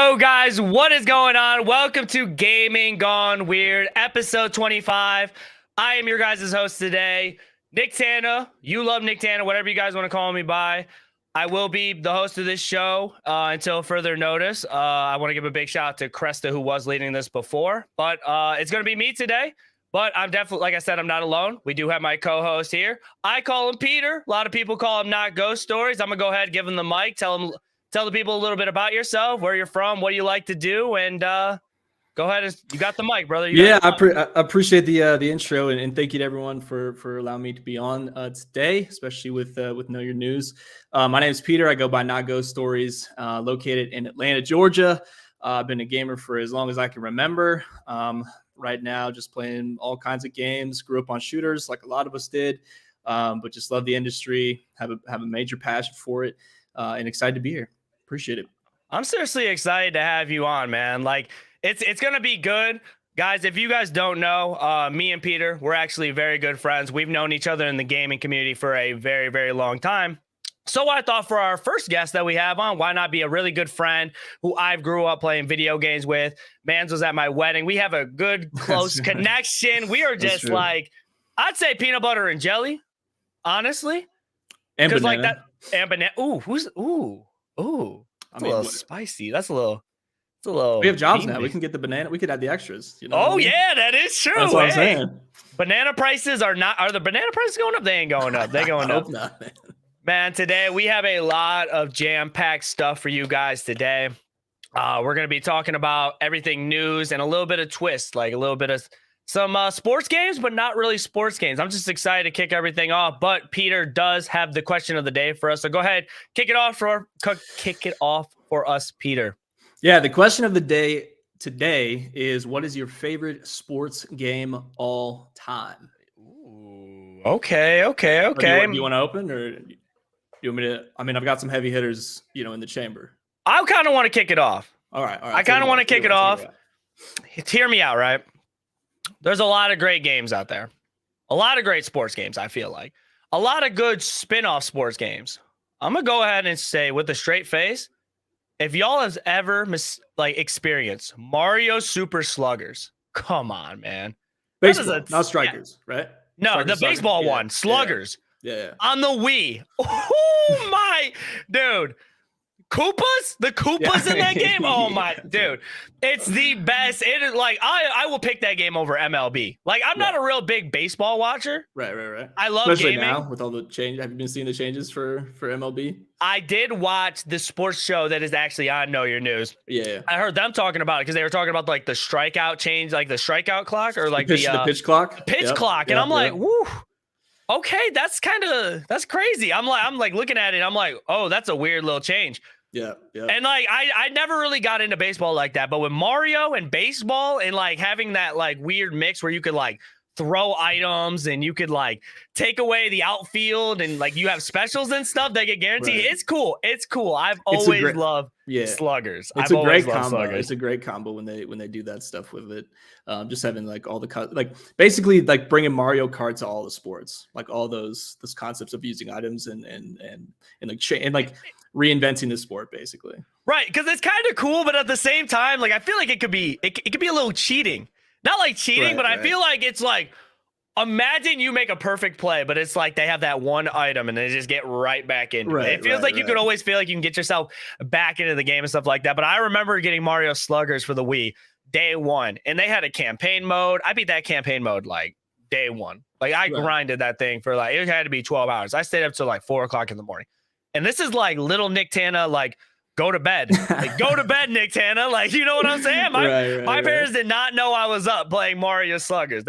Yo, guys, what is going on? Welcome to Gaming Gone Weird, episode 25. I am your guys' host today, Nicktana. You love Nicktana, whatever you guys want to call me by. I will be the host of this show until further notice. I want to give a big shout out to Cresta, who was leading this before, but it's going to be me today. But I'm definitely, like I said, I'm not alone. We do have my co-host here. I call him Peter. A lot of people call him Not Ghost Stories. I'm going to go ahead and give him the mic, Tell the people a little bit about yourself, where you're from, what do you like to do, and go ahead. You got the mic, brother. I appreciate the intro, and thank you to everyone for allowing me to be on today, especially with Know Your News. My name is Peter. I go by Not Ghost Stories, located in Atlanta, Georgia. I've been a gamer for as long as I can remember. Right now, just playing all kinds of games. Grew up on shooters, like a lot of us did, but just love the industry. Have a major passion for it, and excited to be here. Appreciate it. I'm seriously excited to have you on, man. Like it's gonna be good, guys. If you guys don't know, me and Peter, we're actually very good friends. We've known each other in the gaming community for a very, very long time. So I thought for our first guest that we have on, why not be a really good friend who I grew up playing video games with? Mans was at my wedding. We have a good, close connection. We are just like, I'd say peanut butter and jelly, honestly. And banana. Like that, and banana. Ooh. That's a little spicy. That's a little. We have jobs now. We can get the banana. We could add the extras. You know what I mean? Yeah, that is true. That's what I'm saying. Banana prices are the banana prices going up? They ain't going up. They're going up. Not, man, today we have a lot of jam-packed stuff for you guys today. We're going to be talking about everything news and a little bit of twist, like a little bit of some sports games, but not really sports games. I'm just excited to kick everything off. But Peter does have the question of the day for us. So go ahead, kick it off for us, Peter. Yeah, the question of the day today is, what is your favorite sports game all time? Ooh, okay. Do you want to open, or do you want me to? I mean, I've got some heavy hitters, in the chamber. I kind of want to kick it off. All right. I kind of want to kick it off. Hear me out, right? There's a lot of great games out there. A lot of great sports games, I feel like. A lot of good spin-off sports games. I'm going to go ahead and say with a straight face, if y'all have ever experienced Mario Super Sluggers, come on, man. Baseball, not strikers, right? No, the baseball one, Sluggers. Yeah. On the Wii. Oh, my. Dude. Koopas? The Koopas in that game? Oh my dude. It's the best. It is like I will pick that game over MLB. Like I'm not a real big baseball watcher. Right. I love especially gaming. Now with all the change. Have you been seeing the changes for MLB? I did watch the sports show that is actually on Know Your News. Yeah. I heard them talking about it because they were talking about like the strikeout change, like the strikeout clock or like the pitch clock. The pitch clock. And I'm like, woo. Okay, that's crazy. I'm like looking at it, I'm like, oh, that's a weird little change. Yeah. And like I never really got into baseball like that, but with Mario and baseball and like having that like weird mix where you could like throw items and you could like take away the outfield and like you have specials and stuff that get guaranteed. Right. It's cool. I've always loved sluggers. It's a great combo. It's a great combo when they do that stuff with it. Just having like all the basically like bringing Mario Kart to all the sports, like all those concepts of using items and like reinventing the sport basically. Right, because it's kind of cool, but at the same time, like I feel like it could be a little cheating. Not like cheating, but I feel like it's like, imagine you make a perfect play, but it's like they have that one item and they just get right back into it. It feels like you could always feel like you can get yourself back into the game and stuff like that. But I remember getting Mario Sluggers for the Wii day one, and they had a campaign mode. I beat that campaign mode like day one. Like I grinded that thing for like, it had to be 12 hours. I stayed up till like 4:00 in the morning. And this is like little Nicktana, like, go to bed. Like, go to bed, Nicktana. Like, you know what I'm saying? My parents did not know I was up playing Mario Sluggers.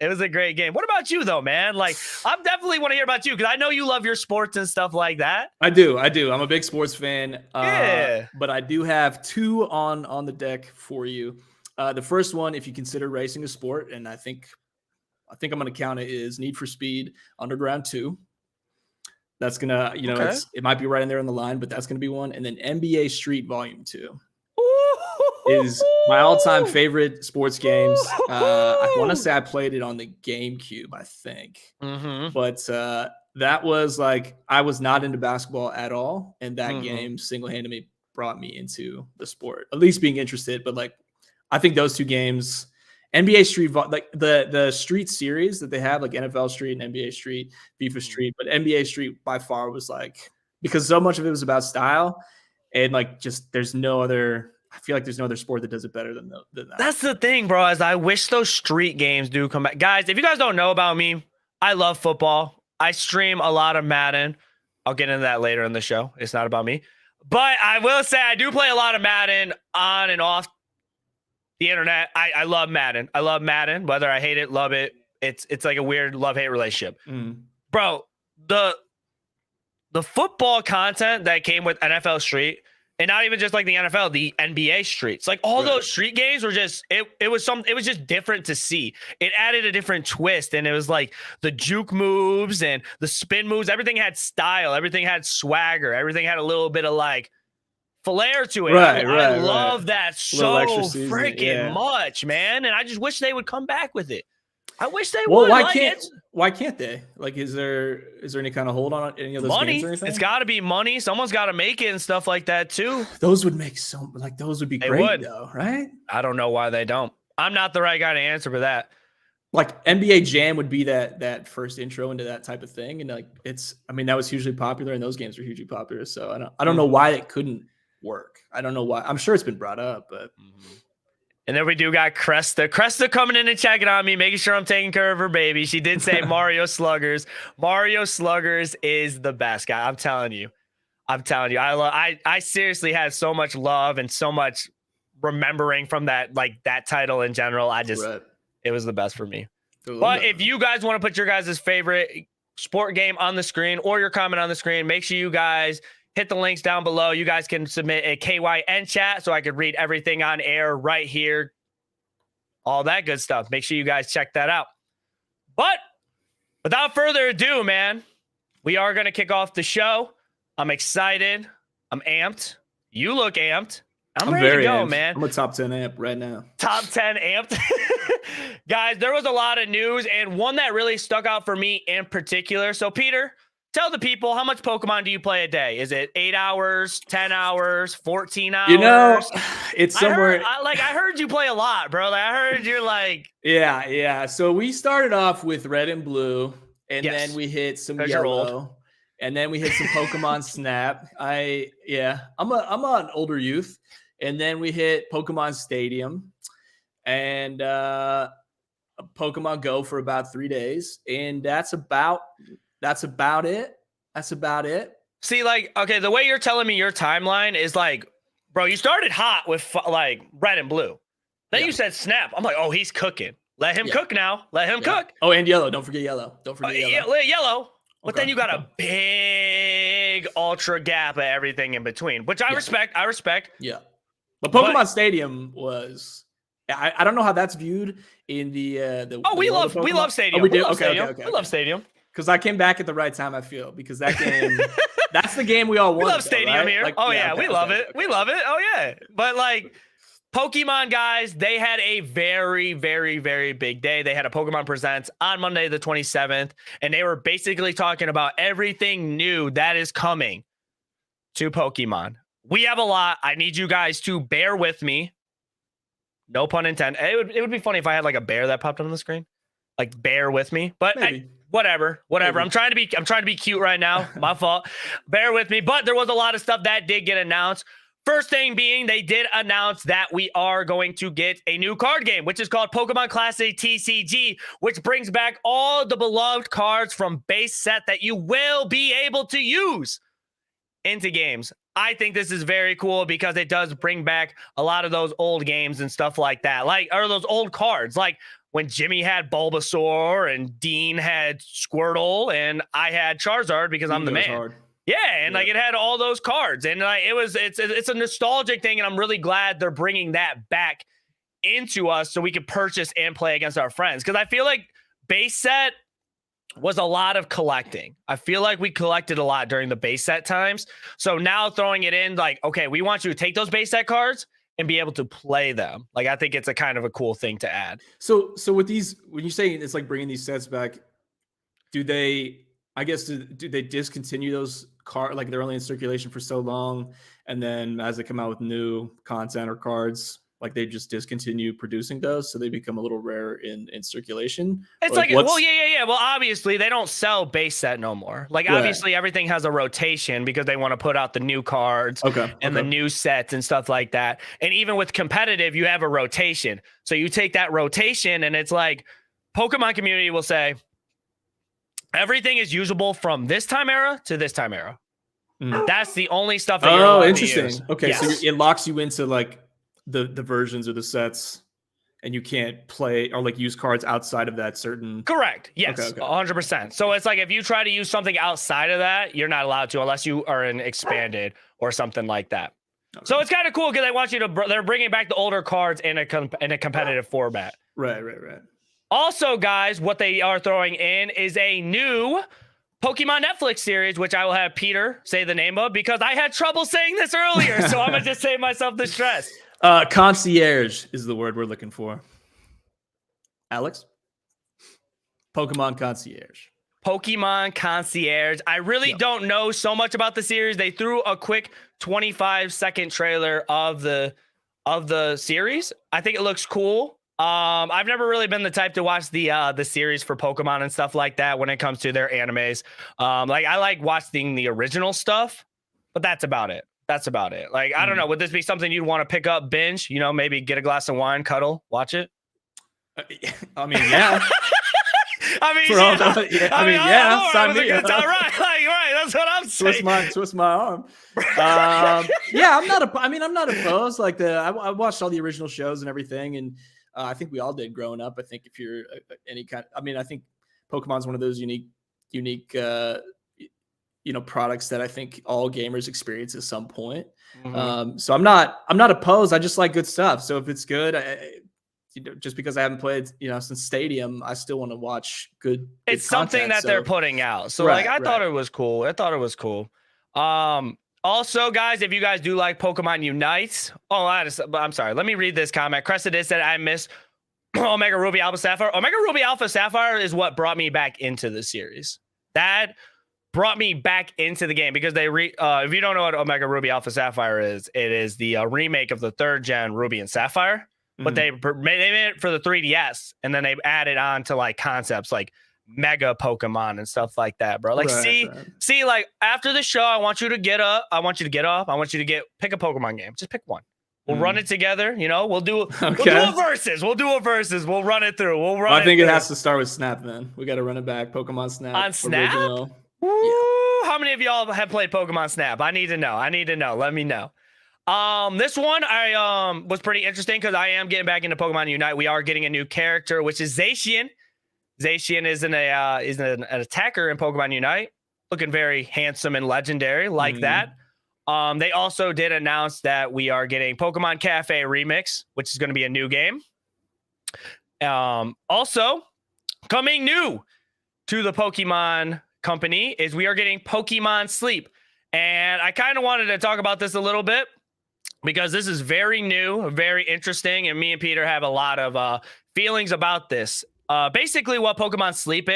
It was a great game. What about you, though, man? Like, I definitely want to hear about you because I know you love your sports and stuff like that. I do. I'm a big sports fan. Yeah. But I do have two on the deck for you. The first one, if you consider racing a sport, and I think I'm going to count it, is Need for Speed Underground 2. That's gonna, it might be right in there on the line, but that's gonna be one. And then NBA Street Volume 2 is my all-time favorite sports games. I want to say I played it on the GameCube, I think. But that was like, I was not into basketball at all, and that game single-handedly brought me into the sport, at least being interested. But like, I think those two games, NBA Street, like the Street series that they have, like NFL Street and NBA Street, FIFA Street, but NBA Street by far was like, because so much of it was about style, and like just there's no other. I feel like there's no other sport that does it better than that. That's the thing, bro. Is I wish those street games do come back, guys. If you guys don't know about me, I love football. I stream a lot of Madden. I'll get into that later in the show. It's not about me, but I will say I do play a lot of Madden on and off the internet. I love Madden. I love Madden, whether I hate it, love it. It's like a weird love-hate relationship. Bro, the football content that came with NFL Street, and not even just like the NFL, the NBA Streets, like all those street games were just, it was just different to see. It added a different twist, and it was like the juke moves and the spin moves. Everything had style. Everything had swagger. Everything had a little bit of like flair to it. I love that so freaking much, man. And I just wish they would come back with it. I wish they would. Why can't they? Like, is there any kind of hold on any of those games or anything? It's got to be money. Someone's got to make it and stuff like that too. Those would make those would be great though, right? I don't know why they don't. I'm not the right guy to answer for that. Like NBA Jam would be that first intro into that type of thing, and like that was hugely popular, and those games were hugely popular. So I don't know why it couldn't work. I don't know why. I'm sure it's been brought up, but. And then we do got Cresta. Cresta coming in and checking on me, making sure I'm taking care of her baby. She did say Mario Sluggers. Mario Sluggers is the best guy. I'm telling you. I seriously had so much love and so much remembering from that title in general. It was the best for me. But if you guys want to put your guys' favorite sport game on the screen or your comment on the screen, make sure you guys hit the links down below. You guys can submit a KYN chat so I could read everything on air right here. All that good stuff. Make sure you guys check that out. But without further ado, man, we are going to kick off the show. I'm excited. I'm amped. You look amped. I'm ready to go, amped. Man. I'm a top 10 amp right now. Top 10 amped. Guys, there was a lot of news, and one that really stuck out for me in particular. So, Peter, tell the people, how much Pokemon do you play a day? Is it 8 hours, 10 hours, 14 hours? You know, it's somewhere. I heard you play a lot, bro. Like, I heard you're like. Yeah. So we started off with Red and Blue, and then we hit some Yellow, and then we hit some Pokemon Snap. I'm an older youth, and then we hit Pokemon Stadium, and Pokemon Go for about 3 days, and that's about it. See, like, okay, the way you're telling me your timeline is like, bro, you started hot with like Red and Blue. Then you said Snap. I'm like, oh, he's cooking. Let him cook now. Let him cook. Oh, and Yellow. Don't forget Yellow. Yellow. But then you got a big ultra gap of everything in between, which I respect. Yeah. But Pokemon Stadium was. I don't know how that's viewed in the. We love Stadium. Oh, we do. Okay. We love Stadium. Because I came back at the right time, I feel. Because that game, that's the game we all want. We love Stadium here. Like, we love it. We love it. Oh, yeah. But, like, Pokemon, guys, they had a very, very, very big day. They had a Pokemon Presents on Monday the 27th, and they were basically talking about everything new that is coming to Pokemon. We have a lot. I need you guys to bear with me. No pun intended. It would be funny if I had, like, a bear that popped up on the screen. Like, bear with me. But whatever. Maybe. I'm trying to be cute right now. My fault. Bear with me. But there was a lot of stuff that did get announced. First thing being, they did announce that we are going to get a new card game, which is called Pokemon Classic TCG, which brings back all the beloved cards from base set that you will be able to use into games. I think this is very cool because it does bring back a lot of those old games and stuff like that. Or those old cards, like when Jimmy had Bulbasaur and Dean had Squirtle and I had Charizard because I'm the man. Hard. Yeah, and like it had all those cards, and like it's a nostalgic thing, and I'm really glad they're bringing that back into us so we can purchase and play against our friends. Because I feel like base set was a lot of collecting. I feel like we collected a lot during the base set times. So now throwing it in, like, okay, we want you to take those base set cards and be able to play them. Like, I think it's a kind of a cool thing to add. So with these, when you say it's like bringing these sets back, do they? I guess do they discontinue those cards? Like they're only in circulation for so long, and then as they come out with new content or cards, like they just discontinue producing those, so they become a little rare in circulation. It's like well, yeah. Well, obviously they don't sell base set no more. Like obviously everything has a rotation because they want to put out the new cards and the new sets and stuff like that. And even with competitive, you have a rotation. So you take that rotation, and it's like Pokemon community will say everything is usable from this time era to this time era. That's the only stuff that you're allowed interesting. to use. Okay, so it locks you into like the versions or the sets, and you can't play or like use cards outside of that certain. Correct. Yes, 100%. So it's like if you try to use something outside of that, you're not allowed to unless you are in expanded or something like that. So it's kind of cool because they want you to. They're bringing back the older cards in a competitive format. Right. Also, guys, what they are throwing in is a new Pokemon Netflix series, which I will have Peter say the name of because I had trouble saying this earlier. So I'm going to just save myself the stress. Concierge is the word we're looking for. Alex? Pokemon Concierge. Pokemon Concierge. I really don't know so much about the series. They threw a quick 25-second trailer of the series. I think it looks cool. I've never really been the type to watch the series for Pokemon and stuff like that when it comes to their animes. Like I like watching the original stuff, but that's about it. Like, I don't know. Would this be something you'd want to pick up, binge, maybe get a glass of wine, cuddle, watch it? I mean, yeah. Sign me up. All right. That's what I'm saying. Twist my arm. Yeah, I'm not opposed. Like I watched all the original shows and everything, and I think we all did growing up. I think if you're any kind, I think Pokemon's one of those unique, products that I think all gamers experience at some point. So I'm not opposed. I just like good stuff. So if it's good, just because I haven't played, since Stadium, I still want to watch good. It's something that they're putting out. So I thought it was cool. Also, guys, if you guys do like Pokemon Unite, I'm sorry. Let me read this comment. Crescent said, I miss Omega Ruby Alpha Sapphire. Omega Ruby Alpha Sapphire is what brought me back into the series. That brought me back into the game because if you don't know what Omega Ruby Alpha Sapphire is, it is the remake of the 3rd gen Ruby and Sapphire. But they made it for the 3DS, and then they added on to like concepts like Mega Pokemon and stuff like that, bro. Like, see, like after the show, I want you to get up. I want you to get off. I want you to pick a Pokemon game. Just pick one. We'll run it together. We'll do a versus. We'll run it through. I think it has to start with Snap. Then we got to run it back. Pokemon Snap on Snap. Original. Woo! How many of y'all have played Pokemon Snap? I need to know. Let me know. This one I was pretty interesting because I am getting back into Pokemon Unite. We are getting a new character, which is Zacian. Zacian is an attacker in Pokemon Unite, looking very handsome and legendary like that. They also did announce that we are getting Pokemon Cafe Remix, which is going to be a new game. Also, coming new to the Pokemon company is we are getting Pokemon Sleep. And I kind of wanted to talk about this a little bit because this is very new, very interesting, and me and Peter have a lot of feelings about this. Basically, what Pokemon Sleep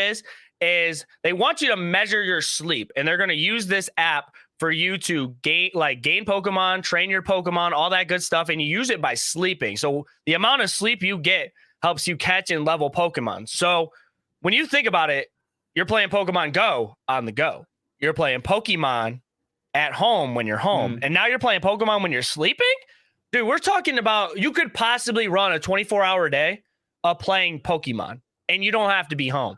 is they want you to measure your sleep, and they're going to use this app for you to gain Pokemon, train your Pokemon, all that good stuff, and you use it by sleeping. So the amount of sleep you get helps you catch and level Pokemon. So when you think about it, you're playing Pokemon Go on the go. You're playing Pokemon at home when you're home. And now you're playing Pokemon when you're sleeping? Dude, we're talking about you could possibly run a 24-hour day of playing Pokemon, and you don't have to be home.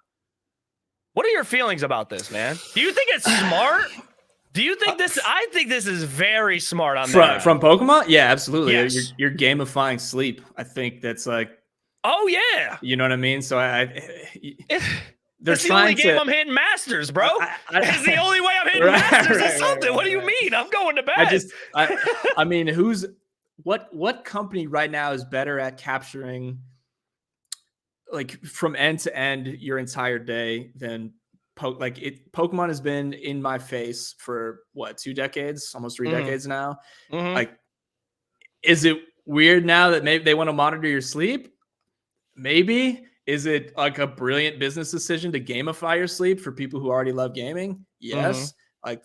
What are your feelings about this, man? Do you think it's smart? Do you think this? I think this is very smart on that. From Pokemon? Yeah, absolutely. Yes. You're gamifying sleep. I think that's like. Oh yeah. You know what I mean? So It's the only game I'm hitting Masters, bro. It's the only way I'm hitting Masters or something. What do you mean? I'm going to bed. I mean, what company right now is better at capturing like from end to end your entire day than Pokemon has been in my face for what, 2 decades, almost 3 decades now. Like, is it weird now that maybe they want to monitor your sleep? Maybe. Is it like a brilliant business decision to gamify your sleep for people who already love gaming? Yes. Like,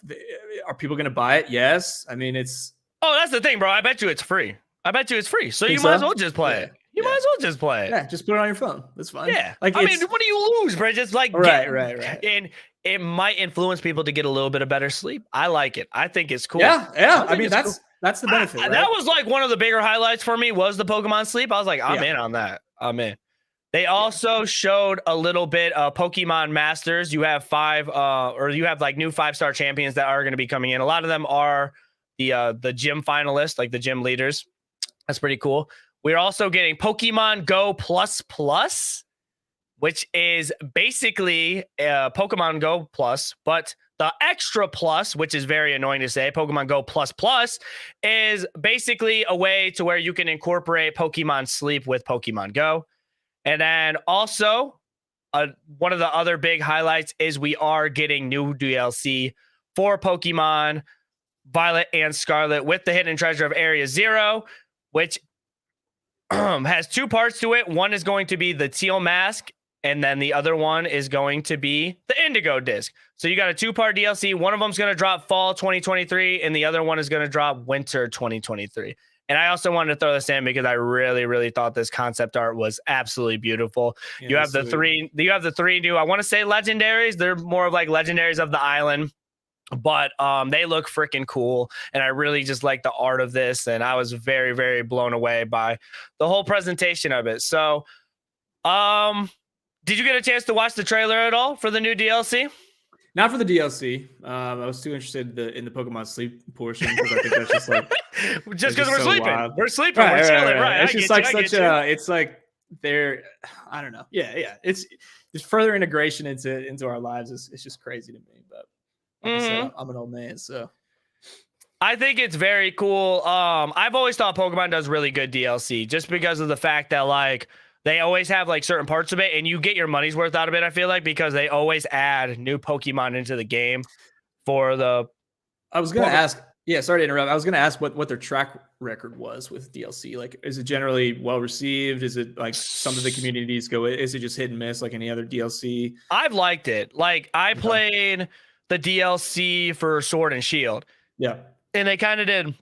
are people going to buy it? Yes. I mean, it's. Oh, that's the thing, bro. I bet you it's free. I bet you it's free. So Think you might as so? well just play Yeah. it. You might as well just play it. Yeah, just put it on your phone. That's fine. Yeah. Like, I mean, what do you lose, bro? Just like right. And it might influence people to get a little bit of better sleep. I like it. I think it's cool. Yeah. I mean, that's the benefit. Right? That was like one of the bigger highlights for me was the Pokemon sleep. I was like, I'm in on that. I'm in. They also showed a little bit of Pokemon Masters. You have you have like new 5-star champions that are going to be coming in. A lot of them are the gym finalists, like the gym leaders. That's pretty cool. We're also getting Pokemon Go Plus Plus, which is basically Pokemon Go Plus, but the extra plus, which is very annoying to say, Pokemon Go Plus Plus, is basically a way to where you can incorporate Pokemon Sleep with Pokemon Go. And then also, one of the other big highlights is we are getting new DLC for Pokemon Violet and Scarlet with the hidden treasure of Area Zero, which has 2 parts to it. One is going to be the teal mask, and then the other one is going to be the indigo disc. So you got a 2-part DLC. One of them is going to drop fall 2023, and the other one is going to drop winter 2023. And I also wanted to throw this in because I really, really thought this concept art was absolutely beautiful. Yeah, you have the three new, I want to say legendaries. They're more of like legendaries of the island, but they look freaking cool. And I really just like the art of this. And I was very, very blown away by the whole presentation of it. So, did you get a chance to watch the trailer at all for the new DLC? Not for the DLC. I was too interested in the Pokemon Sleep portion because I think that's just like just because we're, so sleeping. Wild. We're sleeping. We're chilling. Right. It's just like such a. It's like they're. I don't know. Yeah. It's just further integration into our lives. It's just crazy to me. But like I said, I'm an old man, so. I think it's very cool. I've always thought Pokemon does really good DLC just because of the fact that like. They always have like certain parts of it and you get your money's worth out of it, I feel like, because they always add new Pokemon into the game for the. I was going to ask. Yeah, sorry to interrupt. I was going to ask what their track record was with DLC. Like, is it generally well received? Is it like some of the communities go, is it just hit and miss like any other DLC? I've liked it. Like, I played the DLC for Sword and Shield. Yeah. And they kind of did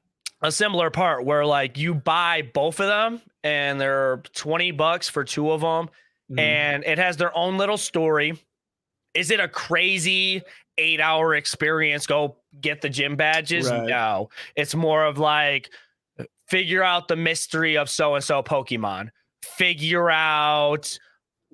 a similar part where like you buy both of them and they're $20 for 2 of them. And it has their own little story. Is it a crazy 8-hour experience? Go get the gym badges? Right. No, it's more of like figure out the mystery of so-and-so Pokemon, figure out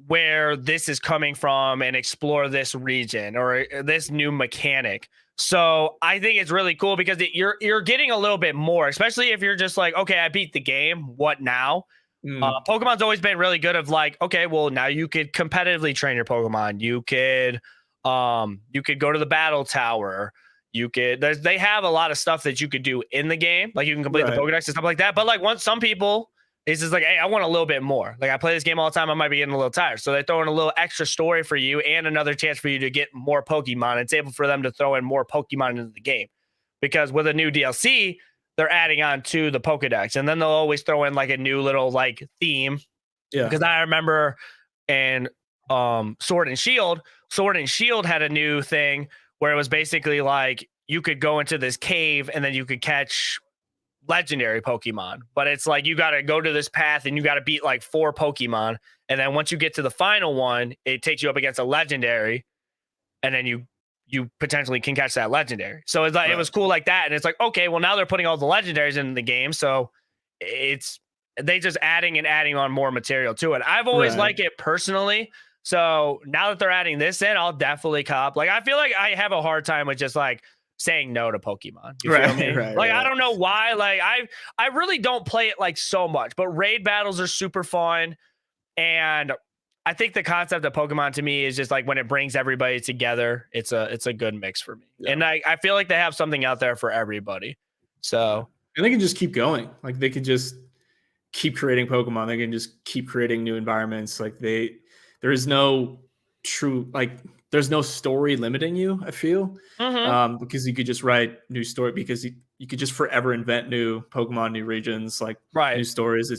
where this is coming from and explore this region or this new mechanic. So I think it's really cool because you're getting a little bit more, especially if you're just like, okay, I beat the game. What now? Pokemon's always been really good of like, okay, well now you could competitively train your Pokemon. You could go to the battle tower. They have a lot of stuff that you could do in the game. Like you can complete the Pokedex and stuff like that. But like some people, it's just like, hey, I want a little bit more. Like I play this game all the time. I might be getting a little tired. So they throw in a little extra story for you and another chance for you to get more Pokemon. It's able for them to throw in more Pokemon into the game because with a new DLC, they're adding on to the Pokedex. And then they'll always throw in like a new little like theme. Yeah. Because I remember in Sword and Shield had a new thing where it was basically like you could go into this cave and then you could catch legendary Pokemon, but it's like you got to go to this path and you got to beat like 4 Pokemon, and then once you get to the final one, it takes you up against a legendary, and then you potentially can catch that legendary. So it's like it was cool like that, and it's like okay, well now they're putting all the legendaries in the game, so they just adding on more material to it. I've always liked it personally, so now that they're adding this in, I'll definitely cop. Like I feel like I have a hard time with just like saying no to Pokemon. You feel me? Like I don't know why. Like I really don't play it like so much, but raid battles are super fun. And I think the concept of Pokemon to me is just like when it brings everybody together, it's a good mix for me. Yeah. And I feel like they have something out there for everybody. So and they can just keep going. Like they can just keep creating Pokemon. They can just keep creating new environments. Like there is no true there's no story limiting you, I feel, because you could just write new story because you could just forever invent new Pokemon, new regions, like new stories.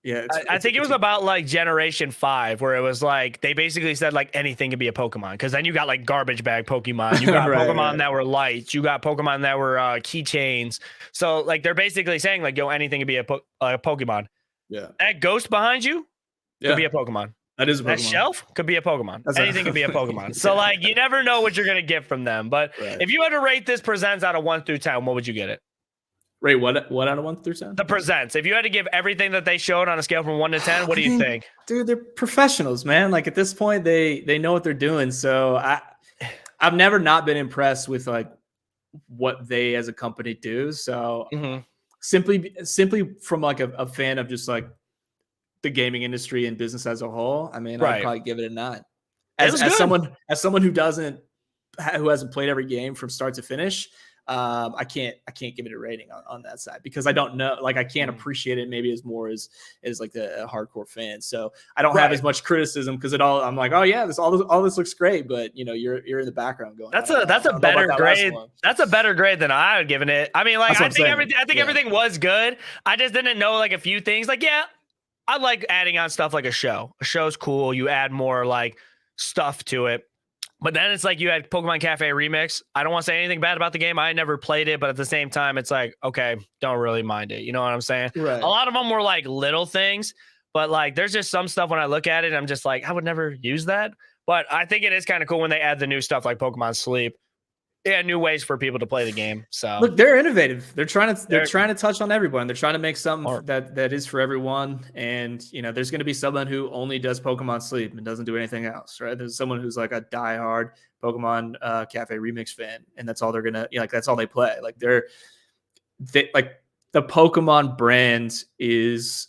Yeah, I think it was about like Generation 5, where it was like they basically said like anything could be a Pokemon, because then you got like garbage bag Pokemon, you got right, Pokemon right. that were lights, you got Pokemon that were keychains. So like they're basically saying like, yo, anything could be a Pokemon. Yeah, That ghost behind you could be a Pokemon. That is a That Pokemon. shelf could be a Pokemon. Anything could be a Pokemon. So Yeah. like you never know what you're gonna get from them. But if you had to rate this Presents out of 1 through 10, what would you get it? Rate what out of 1 through 10? The Presents. If you had to give everything that they showed on a scale from 1 to 10, what do you think? Dude, they're professionals, man. Like at this point, they know what they're doing. So I've never not been impressed with like what they as a company do. So simply from like a fan of just like the gaming industry and business as a whole, I mean, I'd probably give it a 9. As someone who hasn't played every game from start to finish, I can't give it a rating on that side, because I don't know, like I can't appreciate it maybe as more as like the hardcore fan. So I don't have as much criticism, because I'm like, oh yeah, all this looks great, but you're in the background going, that's a better grade. That's a better grade than I would given it. I mean, like I think everything was good. I just didn't know like a few things. Like, yeah, I like adding on stuff like a show. A show's cool. You add more like stuff to it. But then it's like you had Pokemon Cafe Remix. I don't want to say anything bad about the game. I never played it, but at the same time, it's like, okay, don't really mind it. You know what I'm saying? Right. A lot of them were like little things, but like there's just some stuff when I look at it, I'm just like, I would never use that. But I think it is kind of cool when they add the new stuff like Pokemon Sleep. Yeah, new ways for people to play the game. So look, they're innovative. They're trying to touch on everyone. They're trying to make something that is for everyone. And there's going to be someone who only does Pokemon Sleep and doesn't do anything else, right? There's someone who's like a diehard Pokemon Cafe Remix fan, and that's all they're gonna like. That's all they play. Like they like the Pokemon brand is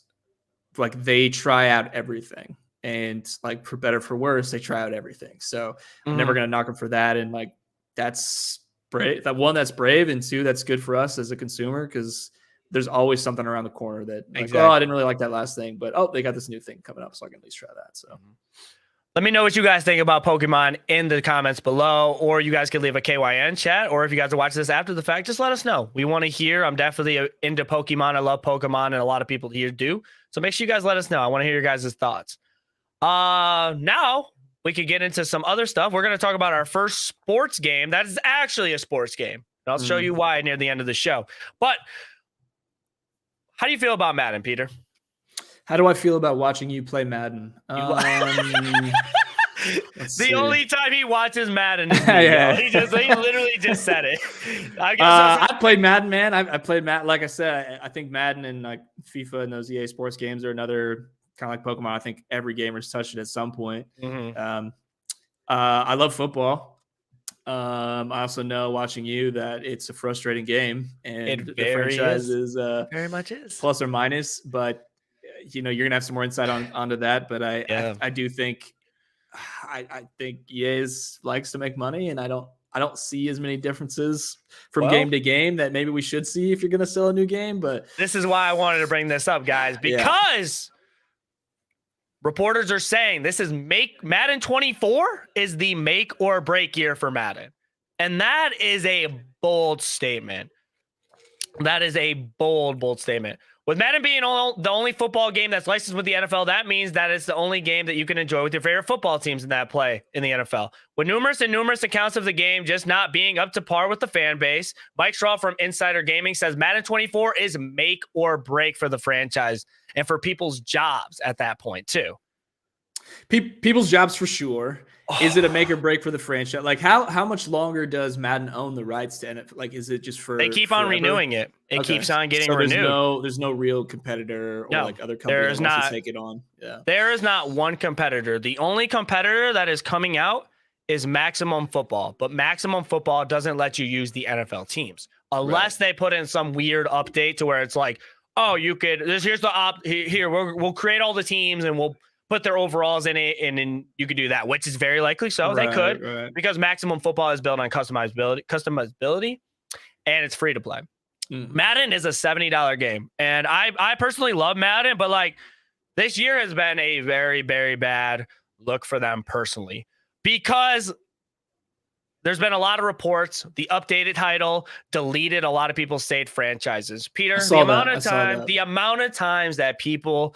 like they try out everything, and like for better for worse, they try out everything. So I'm never gonna knock them for that. And like, that's brave. That one, that's brave, and two, that's good for us as a consumer, because there's always something around the corner that like, oh, I didn't really like that last thing, but oh, they got this new thing coming up, so I can at least try that. So let me know what you guys think about Pokemon in the comments below, or you guys can leave a KYN chat, or if you guys are watching this after the fact, just let us know. We want to hear. I'm definitely into Pokemon. I love Pokemon, and a lot of people here do. So make sure you guys let us know. I want to hear your guys' thoughts. Now we could get into some other stuff. We're going to talk about our first sports game. That is actually a sports game. And I'll show you why near the end of the show. But how do you feel about Madden, Peter? How do I feel about watching you play Madden? The only time he watches Madden is me. Yeah. He literally just said it. I played Madden, man. I played Madden. Like I said, I think Madden and like FIFA and those EA Sports games are another kind of like Pokemon. I think every gamer's touched it at some point. I love football. I also know, watching you, that it's a frustrating game, and the franchise is very much is plus or minus, but you're gonna have some more insight onto that. But I do think I think EA likes to make money, and I don't see as many differences from game to game that maybe we should see if you're gonna sell a new game. But this is why I wanted to bring this up, guys, because reporters are saying this is Madden 24 is the make or break year for Madden. And that is a bold statement. That is a bold statement. With Madden being the only football game that's licensed with the NFL, that means that it's the only game that you can enjoy with your favorite football teams in that play in the NFL. With numerous accounts of the game just not being up to par with the fan base, Mike Straw from Insider Gaming says Madden 24 is make or break for the franchise and for people's jobs at that point too. People's jobs for sure. Is it a make or break for the franchise? Like how much longer does Madden own the rights to NFL? Like, is it just for they keep on renewing it? It keeps on getting renewed. There's no real competitor or like other companies that take it on. Yeah. There is not one competitor. The only competitor that is coming out is Maximum Football, but Maximum Football doesn't let you use the NFL teams unless they put in some weird update to where it's like, oh, you could here's the here we'll create all the teams and we'll put their overalls in it, and then you could do that, which is very likely so. They could, because Maximum Football is built on customizability, and it's free to play. Madden is a $70 game, and I personally love Madden, but like this year has been a very, very bad look for them personally, because there's been a lot of reports. The updated title deleted a lot of people's saved franchises. Peter, the amount of times that people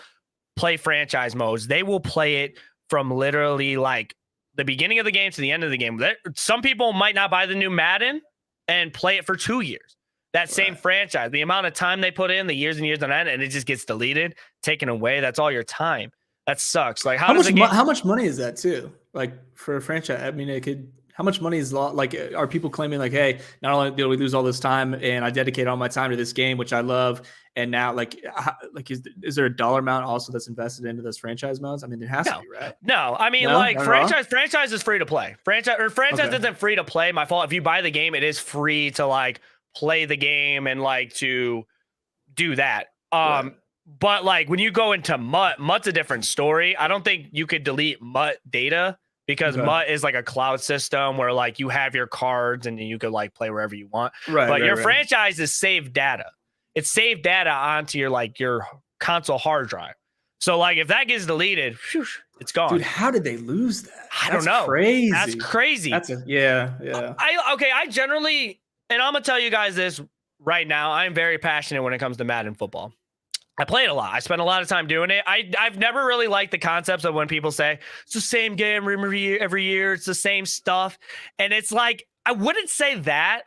play franchise modes, they will play it from literally like the beginning of the game to the end of the game. Some people might not buy the new Madden and play it for 2 years. That same franchise, the amount of time they put in, the years and years on end, and it just gets deleted, taken away. That's all your time. That sucks. Like how much money is that too? Like for a franchise, I mean, how much money is like? Are people claiming like, hey, not only did we lose all this time, and I dedicate all my time to this game, which I love, and now like is there a dollar amount also that's invested into those franchise modes? I mean, there has to be, right? No, I mean franchise is free to play. Franchise isn't free to play. My fault. If you buy the game, it is free to like play the game and like to do that. But like when you go into Mutt's a different story. I don't think you could delete Mutt data because Mutt is like a cloud system where like you have your cards and you could like play wherever you want. But your franchise is saved data. It's saved data onto your console hard drive. So like if that gets deleted, whew, it's gone. Dude, how did they lose that? I don't know. Crazy. That's crazy. I generally, and I'm gonna tell you guys this right now. I'm very passionate when it comes to Madden football. I play it a lot. I spend a lot of time doing it. I've never really liked the concepts of when people say it's the same game every year. It's the same stuff. And it's like, I wouldn't say that,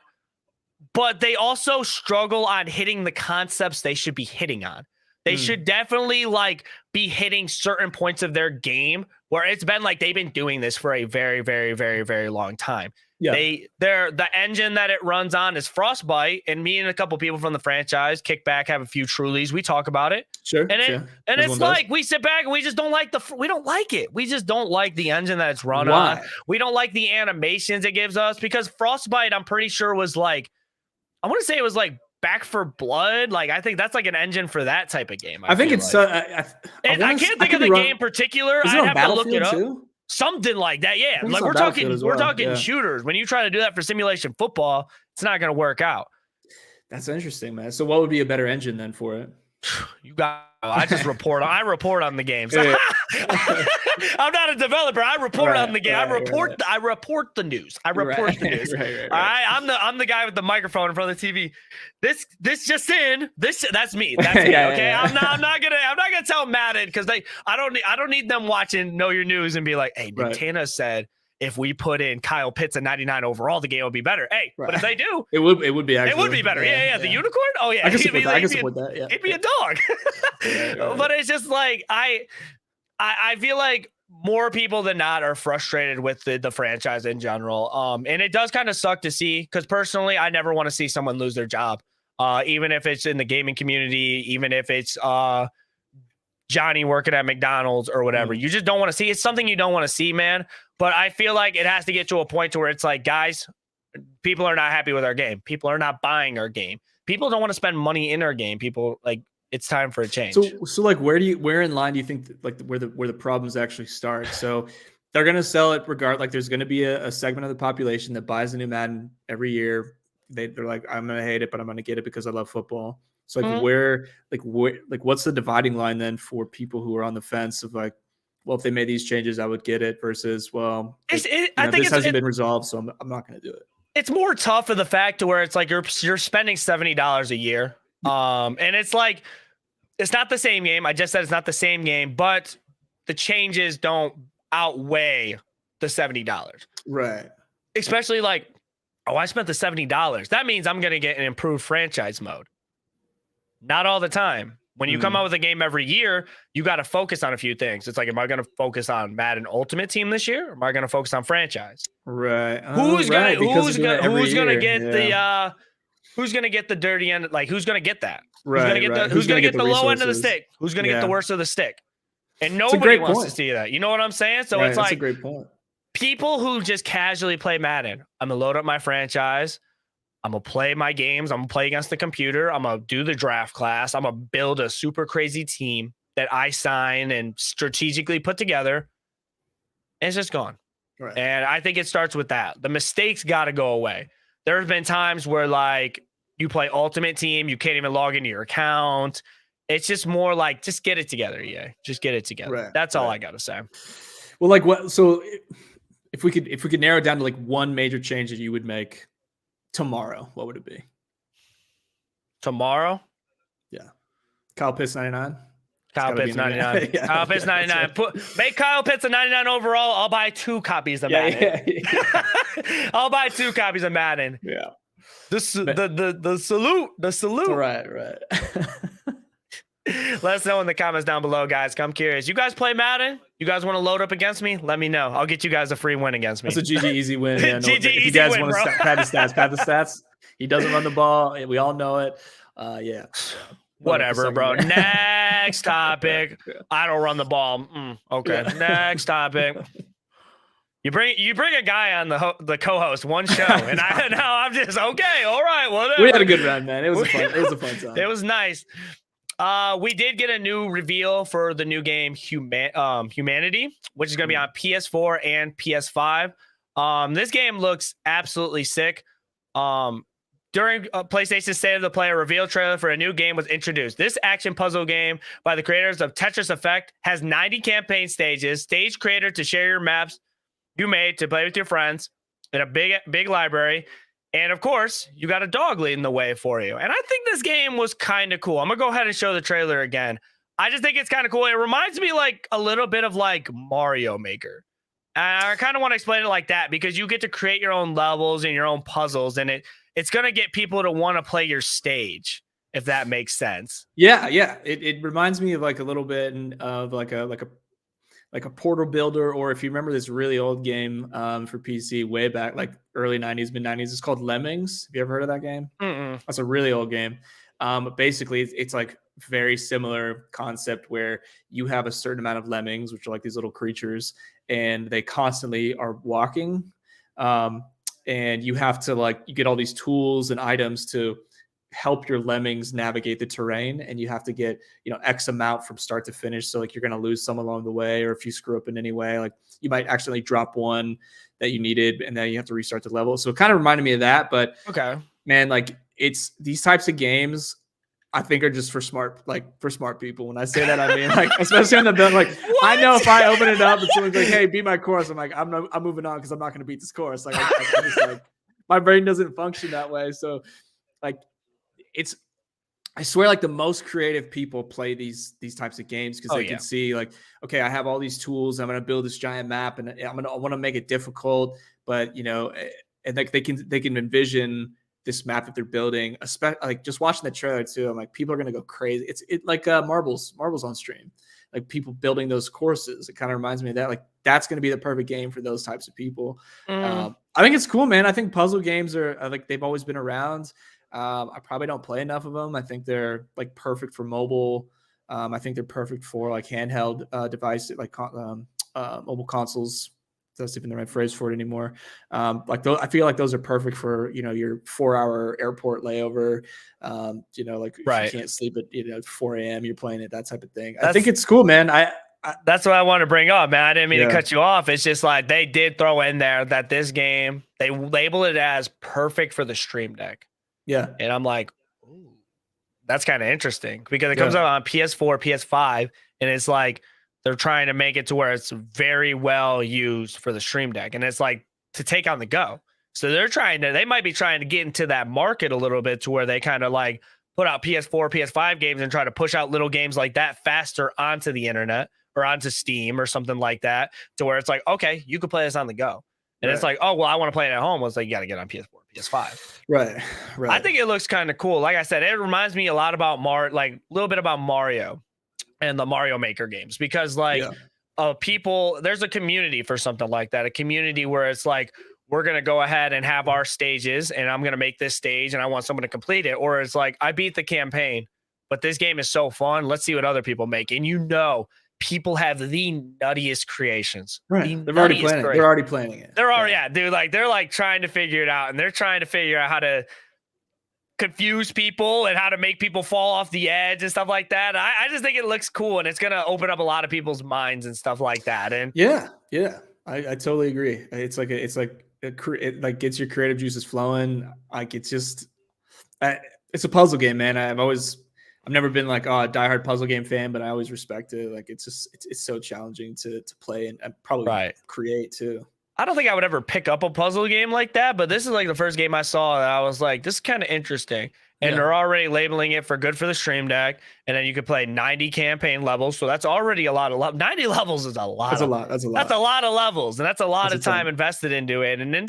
but they also struggle on hitting the concepts they should be hitting on. They should definitely like be hitting certain points of their game where it's been like they've been doing this for a very, very, very, very long time. Yeah. The engine that it runs on is Frostbite, and me and a couple people from the franchise kick back, have a few Trulies. We talk about it. Sure. And it's like we sit back and we just don't like we don't like it. We just don't like the engine that it's run on. We don't like the animations it gives us because Frostbite, I'm pretty sure was like, I want to say it was like Back for Blood. Like I think that's like an engine for that type of game. I think it's like. I can't think of the game in particular. I'd have to look it up. Too? Something like that, yeah. Like we're talking shooters. When you try to do that for simulation football, it's not going to work out. That's interesting, man. So what would be a better engine then for it? I just report. I report on the games. I'm not a developer. I report on the game. I report the news. I report the news. All right. I'm the guy with the microphone in front of the TV. This just in. That's me. That's me. Okay. I'm not gonna tell Madden because I don't need them watching Know Your News and be like, hey, Nicktana said if we put in Kyle Pitts at 99 overall, the game would be better. Hey, but if they do, it would be actually. It would be better. Yeah. The unicorn. Oh yeah. I can support that. Yeah. It'd be a dog. But it's just like I feel like more people than not are frustrated with the franchise in general. And it does kind of suck to see because personally, I never want to see someone lose their job. Even if it's in the gaming community, even if it's Johnny working at McDonald's or whatever. You just don't want to see. It's something you don't want to see, man. But I feel like it has to get to a point to where it's like, guys, people are not happy with our game. People are not buying our game. People don't want to spend money in our game. People like it's time for a change. So like where in line do you think like where the problems actually start? So they're gonna sell it like there's gonna be a segment of the population that buys a new Madden every year. They're like, I'm gonna hate it, but I'm gonna get it because I love football. So like what's the dividing line then for people who are on the fence of like, well, if they made these changes, I would get it versus, well, I think this hasn't been resolved, so I'm not going to do it. It's more tough of the fact to where it's like you're spending $70 a year. And it's like, it's not the same game. I just said it's not the same game, but the changes don't outweigh the $70. Right. Especially like, oh, I spent the $70. That means I'm going to get an improved franchise mode. Not all the time. When you come out with a game every year, you got to focus on a few things. It's like, am I going to focus on Madden Ultimate Team this year? Or am I going to focus on franchise? Right. Who's gonna get the dirty end? Like, who's gonna get that? Who's gonna get the low end of the stick? Who's gonna get the worst of the stick? And nobody wants to see that. You know what I'm saying? So it's like, that's a great point. People who just casually play Madden. I'm gonna load up my franchise. I'm going to play my games. I'm going to play against the computer. I'm going to do the draft class. I'm going to build a super crazy team that I sign and strategically put together. And it's just gone. Right. And I think it starts with that. The mistakes got to go away. There have been times where like you play Ultimate Team, you can't even log into your account. It's just more like, just get it together. Yeah. Just get it together. Right. That's all I got to say. Well, like what, so if we could narrow it down to like one major change that you would make tomorrow, what would it be? Tomorrow? Yeah. Kyle Pitts 99. Kyle gotta be Pitts in the game. 99. Yeah, Kyle Pitts yeah, 99. Make Kyle Pitts a 99 overall. I'll buy 2 copies of yeah, Madden. yeah. I'll buy 2 copies of Madden. Yeah. The salute. The salute. Right. Let us know in the comments down below, guys. I'm curious. You guys play Madden? You guys want to load up against me? Let me know. I'll get you guys a free win against me. That's a GG easy win. Yeah, GG if you easy guys win, want bro. to pad the stats. He doesn't run the ball. We all know it. Yeah. Whatever, bro. Next topic. Yeah. I don't run the ball. Okay. Yeah. Next topic. You bring a guy on the co-host one show, and I'm just okay. All right, whatever. We had a good run, man. It was a fun time. It was nice. We did get a new reveal for the new game Humanity, which is going to be on PS4 and PS5. This game looks absolutely sick. During PlayStation's State of the Play, a reveal trailer for a new game was introduced. This action puzzle game by the creators of Tetris Effect has 90 campaign stages, stage creator to share your maps you made to play with your friends in a big library. And of course, you got a dog leading the way for you. And I think this game was kind of cool. I'm going to go ahead and show the trailer again. I just think it's kind of cool. It reminds me like a little bit of like Mario Maker. And I kind of want to explain it like that because you get to create your own levels and your own puzzles. And it's going to get people to want to play your stage, if that makes sense. Yeah. It reminds me of like a little bit of like a portal builder, or if you remember this really old game for PC way back, like early 90s, mid 90s, it's called Lemmings. Have you ever heard of that game? That's a really old game. Basically, it's like very similar concept where you have a certain amount of lemmings, which are like these little creatures, and they constantly are walking. And you have to you get all these tools and items to help your lemmings navigate the terrain, and you have to get X amount from start to finish. So like you're going to lose some along the way, or if you screw up in any way, like you might accidentally drop one that you needed and then you have to restart the level. So it kind of reminded me of that. But okay, man, like it's these types of games I think are just for smart people. When I say that, I mean like especially on the build, like I know if I open it up and someone's like, hey, beat my course, I'm like, I'm moving on because I'm not going to beat this course. Like I just like my brain doesn't function that way. So like I swear like the most creative people play these types of games because they can see like, okay, I have all these tools. I'm going to build this giant map and I want to make it difficult, but and like they can envision this map that they're building, especially like just watching the trailer too. I'm like, people are going to go crazy. It's like marbles on stream, like people building those courses. It kind of reminds me of that. Like that's going to be the perfect game for those types of people. I think it's cool, man. I think puzzle games are like, they've always been around. I probably don't play enough of them. I think they're like perfect for mobile. I think they're perfect for like handheld devices, like mobile consoles. That's even the right phrase for it anymore. I feel like those are perfect for your 4-hour airport layover. Like if you can't sleep at 4 a.m. You're playing it, that type of thing. I think it's cool, man. That's what I want to bring up, man. I didn't mean to cut you off. It's just like they did throw in there that this game, they label it as perfect for the Stream Deck. Yeah. And I'm like, ooh, that's kind of interesting because it comes out on PS4, PS5, and it's like they're trying to make it to where it's very well used for the Stream Deck. And it's like to take on the go. So they might be trying to get into that market a little bit to where they kind of like put out PS4, PS5 games and try to push out little games like that faster onto the internet or onto Steam or something like that, to where it's like, okay, you could play this on the go. And it's like, oh, well, I want to play it at home. Well, it's like, you got to get on PS4, PS5. Right. I think it looks kind of cool. Like I said, it reminds me a lot about like a little bit about Mario and the Mario Maker games, because people, there's a community for something like that. A community where it's like, we're going to go ahead and have our stages and I'm going to make this stage and I want someone to complete it. Or it's like, I beat the campaign, but this game is so fun. Let's see what other people make. And people have the nuttiest creations. Right. They're already playing it. They're already, dude. Like they're like trying to figure it out, and they're trying to figure out how to confuse people and how to make people fall off the edge and stuff like that. I just think it looks cool, and it's gonna open up a lot of people's minds and stuff like that. And I totally agree. It like gets your creative juices flowing. Like it's a puzzle game, man. I've never been like a diehard puzzle game fan, but I always respect it. Like it's so challenging to play and probably create too. I don't think I would ever pick up a puzzle game like that, but this is like the first game I saw that I was like, this is kind of interesting. and they're already labeling it for good for the stream deck. And then you could play 90 campaign levels. So that's already a lot of 90 levels is a lot. That's a lot. That's a lot of levels, and that's a lot of time invested into it. And then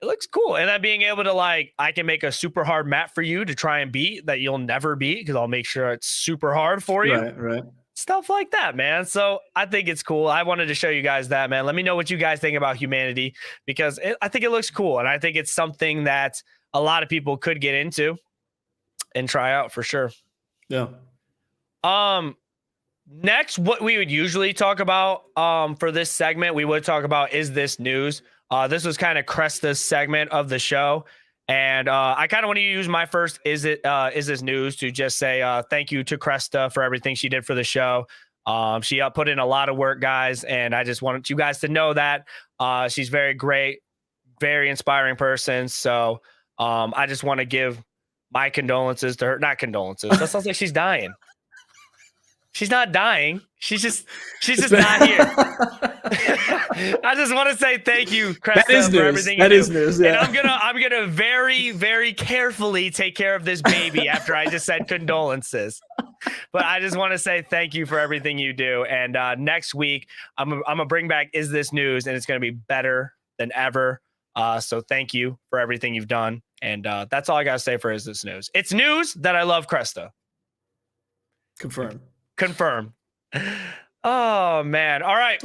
it looks cool. And then being able to I can make a super hard map for you to try and beat that you'll never beat because I'll make sure it's super hard for you. Right. Stuff like that, man. So I think it's cool. I wanted to show you guys that, man. Let me know what you guys think about humanity because I think it looks cool. And I think it's something that a lot of people could get into and try out for sure. Yeah. Next, what we would usually talk about for this segment, we would talk about is this news. This was kind of Cresta's segment of the show. And I kind of want to use my first is this news to just say thank you to Cresta for everything she did for the show. She put in a lot of work, guys, and I just wanted you guys to know that she's very great, very inspiring person. So I just want to give my condolences to her. Not condolences. That sounds like she's dying. She's not dying. She's just not here. I just want to say thank you, Cresta, for everything you do. Is news. Yeah. And I'm gonna very, very carefully take care of this baby after I just said condolences. But I just want to say thank you for everything you do. And next week, I'm gonna bring back Is This News, and it's gonna be better than ever. So thank you for everything you've done. And that's all I gotta say for Is This News. It's news that I love Cresta. Confirm. Oh man. All right.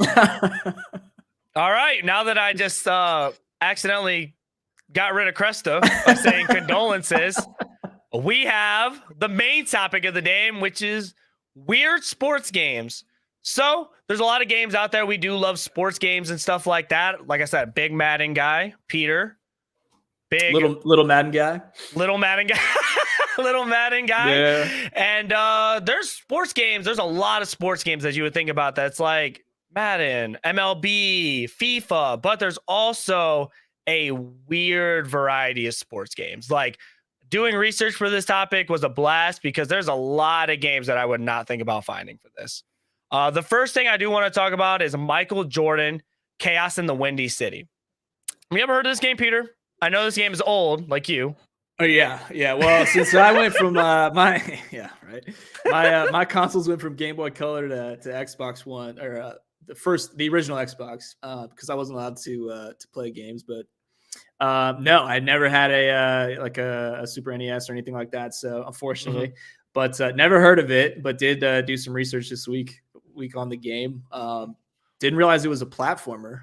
All right. Now that I just accidentally got rid of Cresta by saying condolences, we have the main topic of the day, which is weird sports games. So there's a lot of games out there. We do love sports games and stuff like that. Like I said, big Madden guy, Pieter. Big little Madden guy. Little Madden guy. Little Madden guy. Yeah. And there's sports games. There's a lot of sports games that you would think about that's like Madden, MLB, FIFA, but there's also a weird variety of sports games. Like doing research for this topic was a blast because there's a lot of games that I would not think about finding for this. The first thing I do want to talk about is Michael Jordan, Chaos in the Windy City. Have you ever heard of this game, Pieter? I know this game is old, like you. Oh yeah. Well, since I went from my consoles went from Game Boy Color to Xbox One, or the original Xbox, because I wasn't allowed to play games. But no, I never had a Super NES or anything like that. So unfortunately, but never heard of it. But did do some research this week on the game. Didn't realize it was a platformer.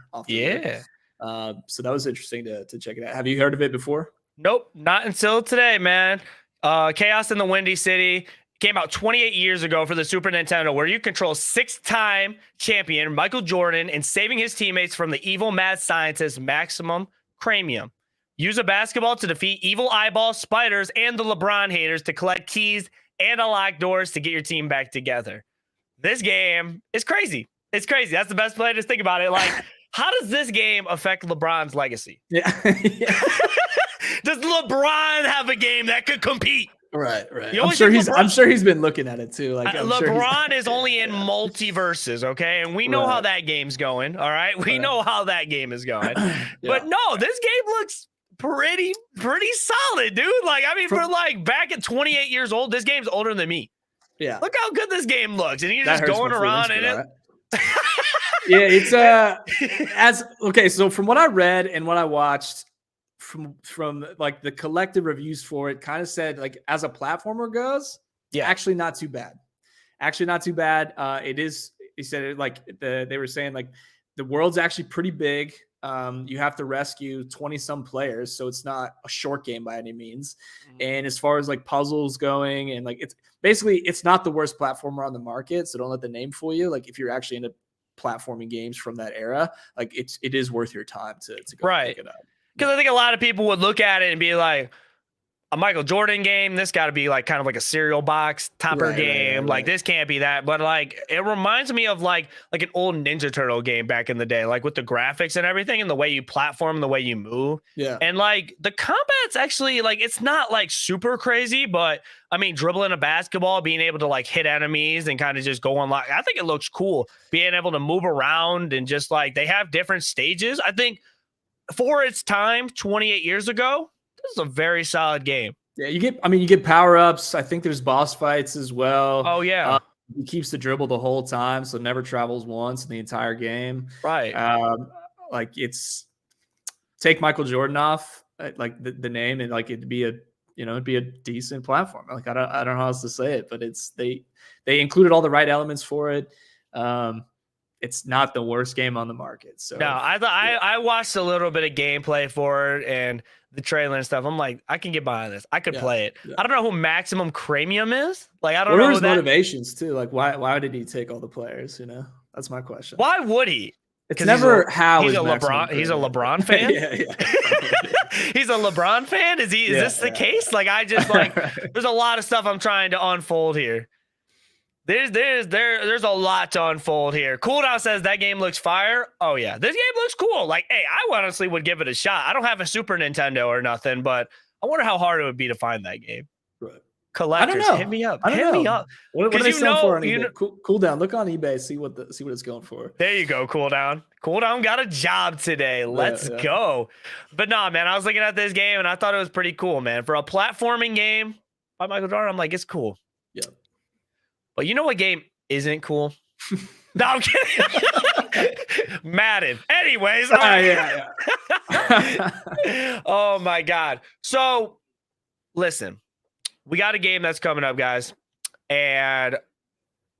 So that was interesting to check it out. Have you heard of it before? Nope, not until today, man. Chaos in the Windy City came out 28 years ago for the Super Nintendo, where you control 6-time champion Michael Jordan in saving his teammates from the evil mad scientist Maximum Cranium. Use a basketball to defeat evil eyeball spiders and the LeBron haters to collect keys and unlock doors to get your team back together. This game is crazy. It's crazy. That's the best play. Just think about it. Like, how does this game affect LeBron's legacy? Yeah. Does LeBron have a game that could compete? Right. I'm sure he's been looking at it too. Like LeBron is only in multiverses, okay? And we know how that game's going. All right. We know how that game is going. But no, this game looks pretty solid, dude. Like, I mean, for back at 28 years old, this game's older than me. Yeah. Look how good this game looks. And you're just going around in it. Yeah, it's so from what I read and what I watched from like the collective reviews for it, kind of said like as a platformer goes, actually not too bad. It is, he said it like they were saying like the world's actually pretty big. You have to rescue 20 some players, so it's not a short game by any means. And as far as like puzzles going, and like it's not the worst platformer on the market, so don't let the name fool you. Like if you're actually into platforming games from that era, like it is worth your time to go pick it up. Because I think a lot of people would look at it and be like, a Michael Jordan game, this got to be like kind of like a cereal box topper game. Like this can't be that. But like it reminds me of like an old Ninja Turtle game back in the day, like with the graphics and everything and the way you platform, the way you move. Yeah. And like the combat's actually like, it's not like super crazy, but I mean, dribbling a basketball, being able to like hit enemies and kind of just go on. Like, I think it looks cool being able to move around and just like they have different stages. I think for its time, 28 years ago, this is a very solid game. Yeah, you get power ups. I think there's boss fights as well. Oh yeah, He keeps the dribble the whole time, so never travels once in the entire game. right. Like it's take Michael Jordan off, like the name, and like it'd be a decent platform. Like I don't know how else to say it, but they included all the right elements for it. It's not the worst game on the market. So No, I watched a little bit of gameplay for it and the trailer and stuff. I'm like, I can get behind this. I could play it. Yeah. I don't know who Maximum Cranium is. Like, I don't What know are who his that. motivations too? Like, why did he take all the players? That's my question. Why would he? It's never how he's is a Maximum LeBron. He's a Cranium. LeBron fan. Yeah. He's a LeBron fan. Is this the case? Like, I just like. There's a lot of stuff I'm trying to unfold here. There's a lot to unfold here. Cooldown says that game looks fire. Oh yeah, this game looks cool. Like, hey, I honestly would give it a shot. I don't have a Super Nintendo or nothing, but I wonder how hard it would be to find that game. Right. Collectors, I don't know. hit me up. Hit me up. What are they selling for on eBay? Cooldown. Look on eBay. See what it's going for. There you go, Cooldown. Cooldown got a job today. Let's go. But nah, man, I was looking at this game and I thought it was pretty cool, man. For a platforming game by Michael Jordan, I'm like, it's cool. Yeah. But you know what game isn't cool? No, I'm kidding. Madden. Anyways. Yeah. Oh my God. So listen, we got a game that's coming up, guys. And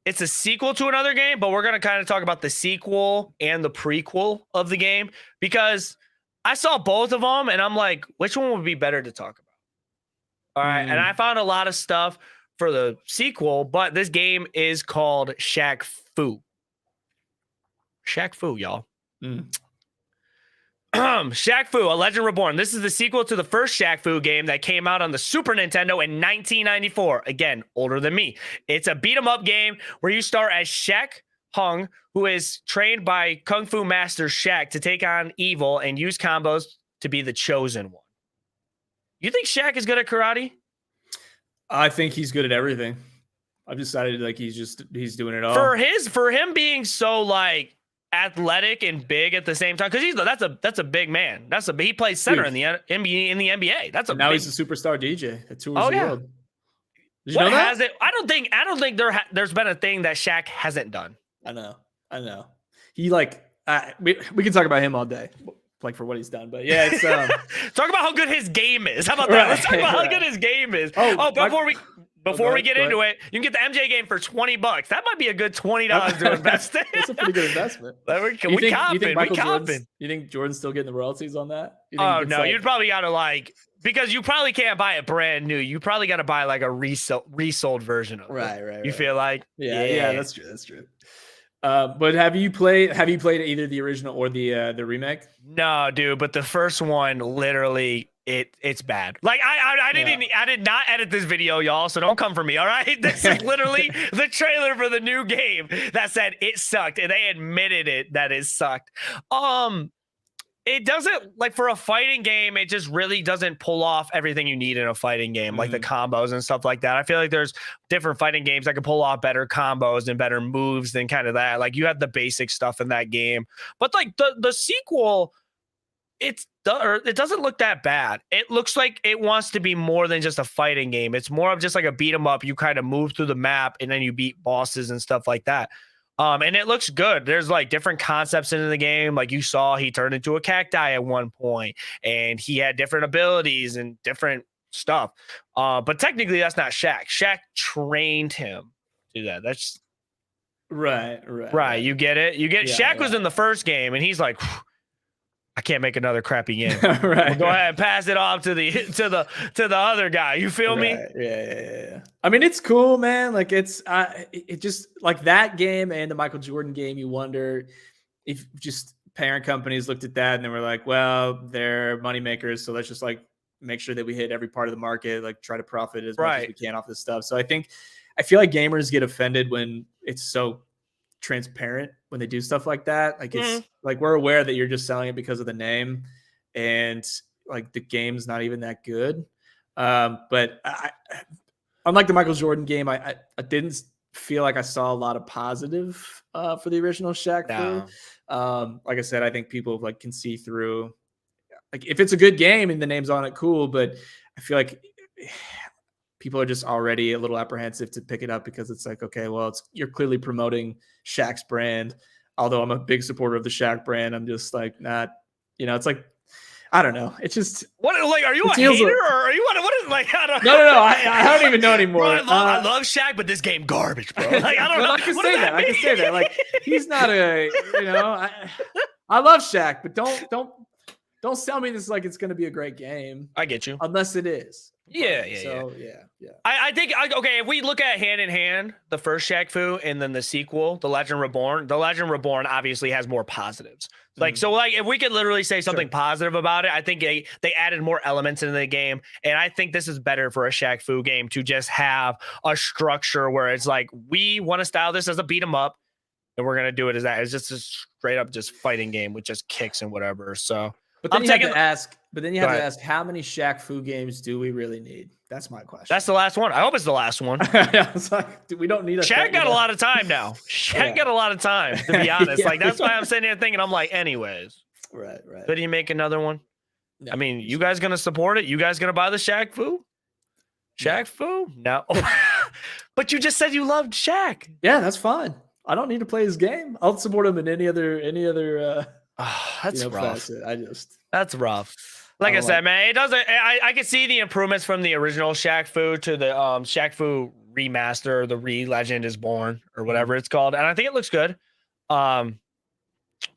it's a sequel to another game, but we're going to kind of talk about the sequel and the prequel of the game because I saw both of them and I'm like, which one would be better to talk about? All right. And I found a lot of stuff for the sequel, but this game is called Shaq Fu. Shaq Fu, y'all. Shaq Fu, A Legend Reborn. This is the sequel to the first Shaq Fu game that came out on the Super Nintendo in 1994. Again, older than me. It's a beat 'em up game where you start as Shaq Hung, who is trained by Kung Fu Master Shaq to take on evil and use combos to be the chosen one. You think Shaq is good at karate? I think he's good at everything. I've decided like he's doing it all. For him being so like athletic and big at the same time, because that's a big man. He plays center in the NBA. Now he's a superstar DJ that tours the world. Did you know that? I don't think there's been a thing that Shaq hasn't done. I know. He like we can talk about him all day. Like for what he's done, but yeah, it's talk about how good his game is. How about that? Let's talk about how good his game is. Before we get into it, you can get the MJ game for $20. That might be a good $20 to invest in. That's a pretty good investment. You think Jordan's still getting the royalties on that? Oh no, you'd probably gotta because you probably can't buy it brand new. You probably got to buy like a resold version of it. Right. You feel like yeah, that's true. But have you played either the original or the remake? No, dude. But the first one, literally, it's bad. Like I did not edit this video, y'all. So don't come for me. All right, this is literally the trailer for the new game that said it sucked, and they admitted that it sucked. It doesn't for a fighting game. It just really doesn't pull off everything you need in a fighting game, like the combos and stuff like that. I feel like there's different fighting games that can pull off better combos and better moves than kind of that. Like you have the basic stuff in that game, but like the sequel, it doesn't look that bad. It looks like it wants to be more than just a fighting game. It's more of just like a beat 'em up. You kind of move through the map and then you beat bosses and stuff like that. And it looks good. There's like different concepts in the game. Like you saw, he turned into a cacti at one point, and he had different abilities and different stuff. But technically, that's not Shaq. Shaq trained him to do that. That's right. You get it. Shaq was in the first game, and he's like, I can't make another crappy game. Right. We'll go ahead and pass it off to the other guy. You feel me? Yeah. I mean, it's cool, man. Like it just like that game and the Michael Jordan game. You wonder if just parent companies looked at that and they were like, well, they're money makers, so let's just like make sure that we hit every part of the market, like try to profit as much as we can off this stuff. So I feel like gamers get offended when it's so transparent when they do stuff like that. Like it's like we're aware that you're just selling it because of the name, and like the game's not even that good. But unlike the Michael Jordan game, I didn't feel like I saw a lot of positive for the original Shaq. No. Like I said, I think people like can see through. Like if it's a good game and the name's on it, cool. But I feel like people are just already a little apprehensive to pick it up because it's like, okay, well, you're clearly promoting Shaq's brand. Although I'm a big supporter of the Shaq brand, I'm just like not, it's like, I don't know. It's just what, like, are you a hater or are you what is like? I don't no. I don't even know anymore. Bro, I love Shaq, but this game garbage, bro. Like, I don't know. I can say that. I can say that. Like, he's not a, I love Shaq, but don't sell me this like it's going to be a great game. I get you. Unless it is. Yeah. I think, okay, if we look at hand in hand, the first Shaq Fu and then the sequel, The Legend Reborn obviously has more positives. Like, so like if we could literally say something positive about it, I think they added more elements into the game. And I think this is better for a Shaq Fu game to just have a structure where it's like, we want to style this as a beat 'em up and we're going to do it as that. It's just a straight up just fighting game with just kicks and whatever. So, but then you have to ask, how many Shaq Fu games do we really need? That's my question. That's the last one. I hope it's the last one. It's like, we don't need a Shaq got a lot of time now. Shaq got a lot of time, to be honest. Like, that's why I'm sitting here thinking, I'm like, anyways. Right. Could he make another one? No, I mean, you guys going to support it? You guys going to buy the Shaq Fu? Shaq Fu? No. But you just said you loved Shaq. Yeah, that's fine. I don't need to play his game. I'll support him in any other that's rough. That's rough. Like I said, man, it doesn't. I can see the improvements from the original Shaq Fu to the Shaq Fu remaster, the Legend is Born or whatever it's called, and I think it looks good. But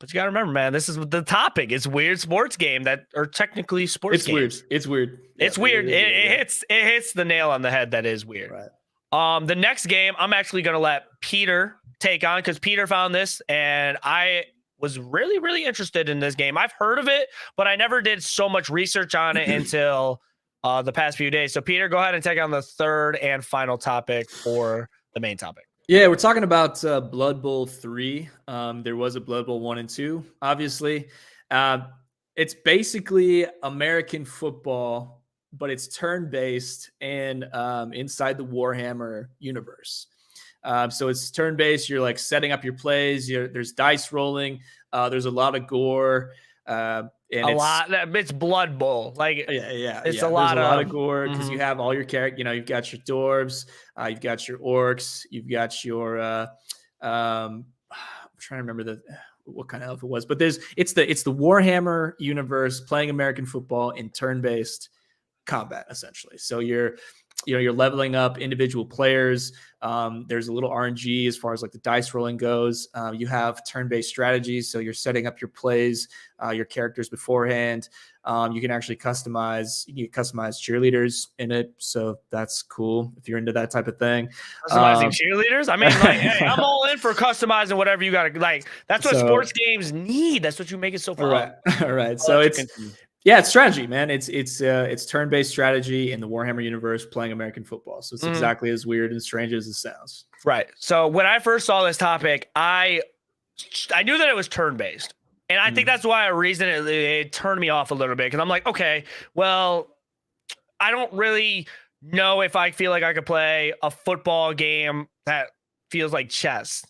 you gotta remember, man, this is the topic. It's weird sports game that are technically sports games. It's weird. It's weird. It hits the nail on the head. That is weird. Right. The next game I'm actually gonna let Pieter take on because Pieter found this and I was really, really interested in this game. I've heard of it, but I never did so much research on it until the past few days. So Pieter, go ahead and take on the third and final topic for the main topic. Yeah, we're talking about Blood Bowl 3. There was a Blood Bowl 1 and 2, obviously. It's basically American football, but it's turn-based and inside the Warhammer universe. So it's turn-based. You're like setting up your plays. There's dice rolling. There's a lot of gore. It's Blood Bowl. Like, it's a lot of gore because you have all your characters. You've got your dwarves, you've got your orcs, you've got your. I'm trying to remember what kind of elf it was, but it's the Warhammer universe playing American football in turn-based combat essentially. So you're leveling up individual players. There's a little RNG as far as like the dice rolling goes. You have turn-based strategies. So you're setting up your plays, your characters beforehand. You can actually customize cheerleaders in it. So that's cool if you're into that type of thing. Customizing cheerleaders? I mean, like, hey, I'm all in for customizing whatever you got to like. That's what sports games need. That's what you make it so fun. All right. So it's strategy, man. It's turn-based strategy in the Warhammer universe playing American football. So it's exactly as weird and strange as it sounds. Right. So when I first saw this topic, I knew that it was turn-based. And I think that's why it turned me off a little bit. Because I'm like, okay, well, I don't really know if I feel like I could play a football game that feels like chess.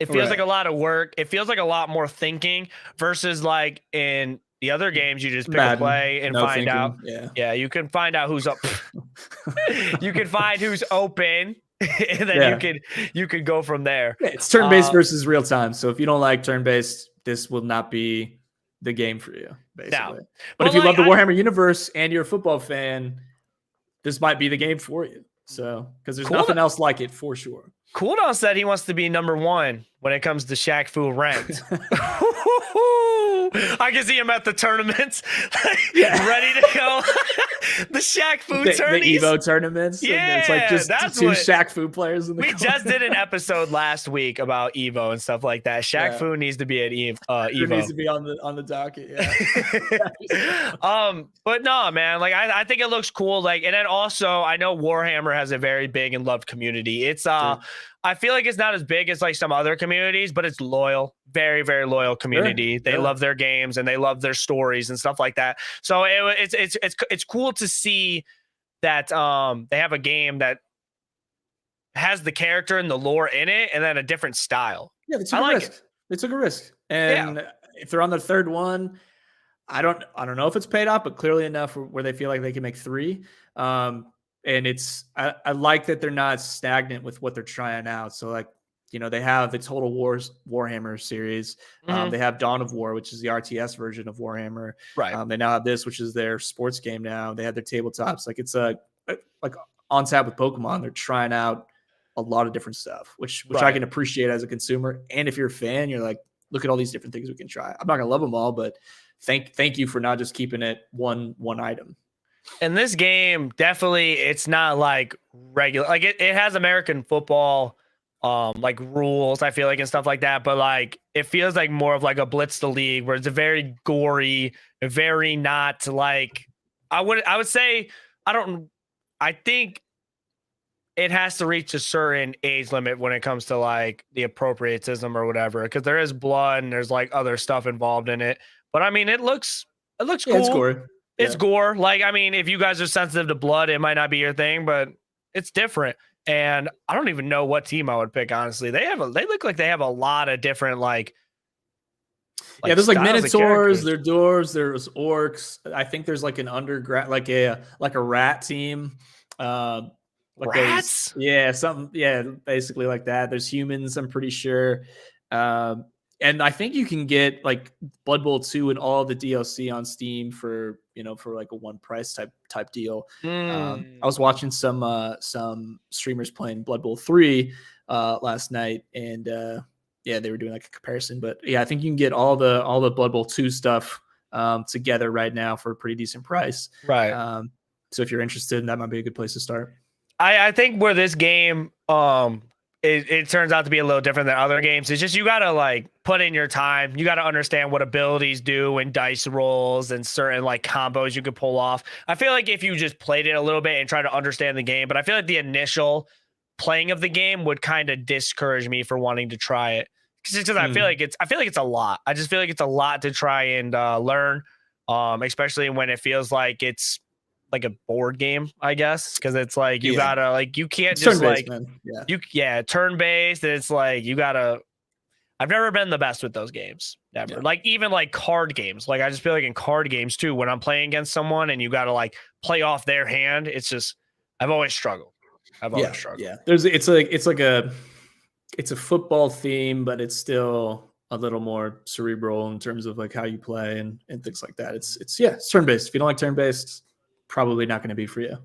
It feels like a lot of work. It feels like a lot more thinking versus like in the other games, you just pick a play and find out. Yeah, you can find out who's up. You can find who's open, and then you could go from there. Yeah, it's turn-based versus real time. So if you don't like turn-based, this will not be the game for you, basically. No. But if you love the Warhammer universe and you're a football fan, this might be the game for you. So because there's nothing else like it for sure. Cooldown said he wants to be number 1 when it comes to Shaq Fu ranked. I can see him at the tournaments, ready to go. The Shaq Fu tourneys. The Evo tournaments. Yeah, it's like just two Shaq Fu players in the We just did an episode last week about Evo and stuff like that. Shaq Fu needs to be at Evo. Needs to be on the docket. But no, man. Like I think it looks cool. Like, and then also I know Warhammer has a very big and loved community. It's I feel like it's not as big as like some other communities, but it's loyal, very, very loyal community. They love their games and they love their stories and stuff like that. So it's cool to see that they have a game that has the character and the lore in it, and then a different style. Yeah, they took a risk. They took a risk, and if they're on the third one, I don't know if it's paid off, but clearly enough where they feel like they can make 3. and I like that they're not stagnant with what they're trying out. So like, they have the Total Wars Warhammer series. They have Dawn of War, which is the RTS version of Warhammer. Right. They now have this, which is their sports game now. They have their tabletops. Like it's like on tap with Pokemon. They're trying out a lot of different stuff, which I can appreciate as a consumer. And if you're a fan, you're like, look at all these different things we can try. I'm not gonna love them all, but thank you for not just keeping it one item. And this game, definitely, it's not like regular. Like it has American football, like rules, I feel like, and stuff like that. But like, it feels like more of like a Blitz the League, where it's a very gory, very not like. I would say I think it has to reach a certain age limit when it comes to like the appropriatism or whatever, because there is blood and there's like other stuff involved in it. But I mean, it looks cool. It's gory. It's gore. Like, I mean, if you guys are sensitive to blood, it might not be your thing, but it's different. And I don't even know what team I would pick, honestly. They look like they have a lot of different like there's like Minotaurs, there's dwarves, there's orcs. I think there's like an underground, like a rat team. Like rats? Basically like that. There's humans, I'm pretty sure. And I think you can get like Blood Bowl 2 and all the DLC on Steam for like a one price type deal. I was watching some streamers playing Blood Bowl 3 last night, and they were doing like a comparison. But yeah, I think you can get all the Blood Bowl 2 stuff together right now for a pretty decent price. Right. So if you're interested, that might be a good place to start. I think where this game it turns out to be a little different than other games. It's just you got to like put in your time. You got to understand what abilities do and dice rolls and certain like combos you could pull off. I feel like if you just played it a little bit and try to understand the game, but I feel like the initial playing of the game would kind of discourage me for wanting to try it. Because I feel like it's a lot. I just feel like it's a lot to try and learn, especially when it feels like it's like a board game, I guess, because it's like you gotta like you can't just like turn-based. It's like you gotta. I've never been the best with those games. Never. Like even like card games. Like I just feel like in card games too, when I'm playing against someone and you gotta like play off their hand, it's just I've always struggled. Yeah. It's a football theme, but it's still a little more cerebral in terms of like how you play and things like that. It's turn-based. If you don't like turn-based, probably not going to be for you.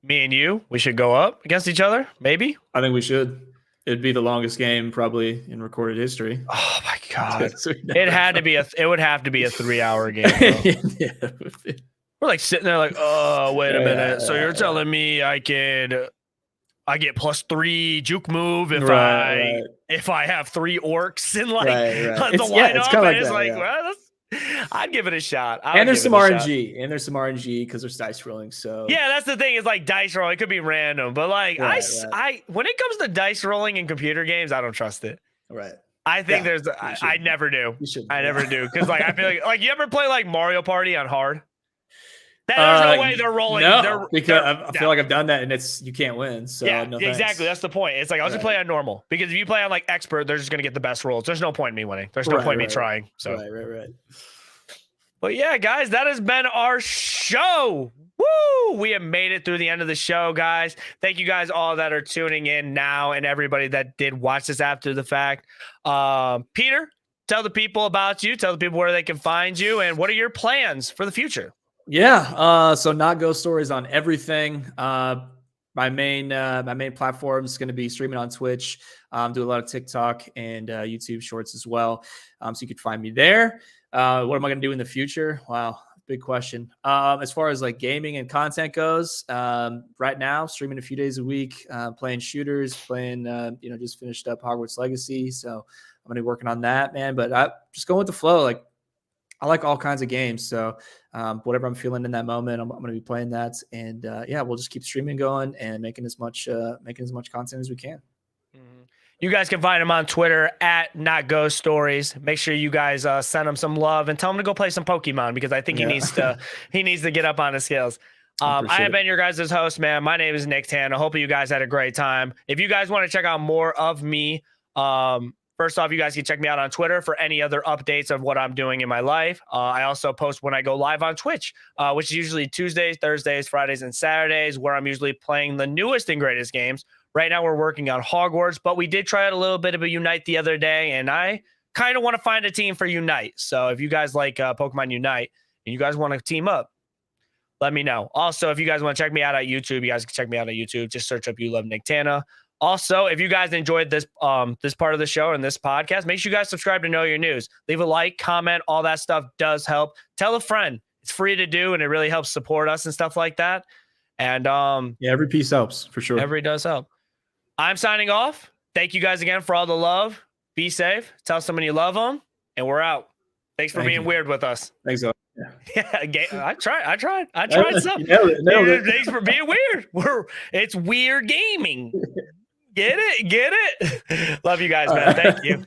Me and you, we should go up against each other, maybe. I think we should. It'd be the longest game probably in recorded history. Oh my god! It would have to be a 3-hour game. We're like sitting there like, oh wait a minute. So you're telling me I get +3 juke move if I have 3 orcs and like the lineup? It's like, well, I'd give it a shot. And there's some RNG because there's dice rolling. So yeah, that's the thing. Is like dice rolling. It could be random, but like I when it comes to dice rolling in computer games, I don't trust it. Right. I think I never do. I never do because like I feel like you ever play like Mario Party on hard? There's no way they're rolling. No, because I feel like I've done that and you can't win. So yeah, no exactly. That's the point. It's like I'll just play on normal because if you play on like expert, they're just gonna get the best rolls. There's no point in me winning. There's no point in me trying. So right. But yeah, guys, that has been our show. Woo! We have made it through the end of the show, guys. Thank you guys all that are tuning in now and everybody that did watch this after the fact. Pieter, tell the people about you. Tell the people where they can find you and what are your plans for the future. Yeah. So Not Ghost Stories on everything. My main platform is going to be streaming on Twitch. Do a lot of TikTok and YouTube shorts as well. So you can find me there. What am I going to do in the future? Wow. Big question. As far as like gaming and content goes, right now streaming a few days a week, playing shooters, just finished up Hogwarts Legacy. So I'm going to be working on that, man, but I just going with the flow. Like I like all kinds of games. So whatever I'm feeling in that moment, I'm going to be playing that. And we'll just keep streaming going and making as much content as we can. You guys can find him on Twitter at Not Ghost Stories. Make sure you guys send him some love and tell him to go play some Pokemon because I think he needs to get up on his skills. I have been your guys' host, man. My name is Nicktana. I hope you guys had a great time. If you guys want to check out more of me, First off, you guys can check me out on Twitter for any other updates of what I'm doing in my life. I also post when I go live on Twitch, which is usually Tuesdays, Thursdays, Fridays, and Saturdays, where I'm usually playing the newest and greatest games. Right now, we're working on Hogwarts, but we did try out a little bit of a Unite the other day, and I kind of want to find a team for Unite. So if you guys like Pokemon Unite and you guys want to team up, let me know. Also, if you guys want to check me out at YouTube, you guys can check me out at YouTube. Just search up You Love Nicktana. Also, if you guys enjoyed this this part of the show and this podcast, make sure you guys subscribe to Know Your News. Leave a like, comment, all that stuff does help. Tell a friend. It's free to do, and it really helps support us and stuff like that. And yeah, every piece helps for sure. Every does help. I'm signing off. Thank you guys again for all the love. Be safe. Tell someone you love them, and we're out. Thanks for being weird with us. Thanks. Yeah, I tried something. Nailed it. Thanks for being weird. It's weird gaming. Get it? Love you guys, man. Thank you.